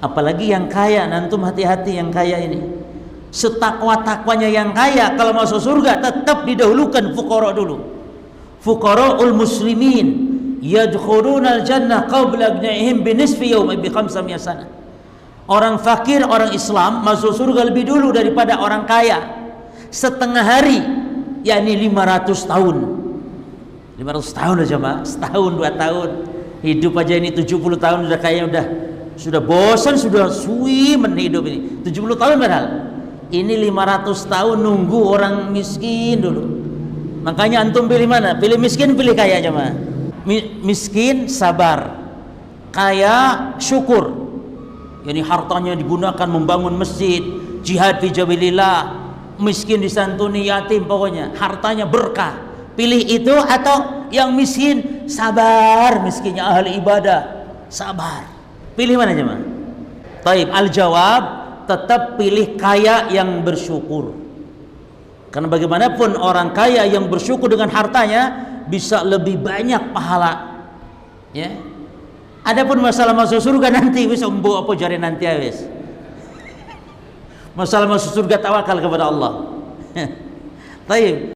Apalagi yang kaya, nantum hati-hati yang kaya ini. Setakwa-takwanya yang kaya kalau masuk surga tetap didahulukan fuqara dulu. Fuqara'ul muslimin yadkhuluna al-jannah qabla aghniyahum binisfi yawm bi 500 sana. Orang fakir, orang Islam masuk surga lebih dulu daripada orang kaya setengah hari, yakni 500 tahun. 500 tahun aja, Pak. Setahun 2 tahun. Hidup aja ini 70 tahun udah kayaknya sudah bosan, sudah suwi hidup ini. 70 tahun padahal. Ini 500 tahun nunggu orang miskin dulu. Makanya antum pilih mana? Pilih miskin, pilih kaya aja, Pak. Miskin sabar, kaya syukur. Yani hartanya digunakan membangun masjid, jihad fi sabilillah, miskin disantuni yatim, pokoknya hartanya berkah. Pilih itu atau yang miskin sabar, miskinnya ahli ibadah, sabar. Pilih mana jemaah? Taib, al-jawab tetap pilih kaya yang bersyukur. Karena bagaimanapun orang kaya yang bersyukur dengan hartanya bisa lebih banyak pahala. Ya. Adapun masalah masuk surga nanti wis embo apa jare nanti wis. Masalah masuk surga tawakal kepada Allah. Taib.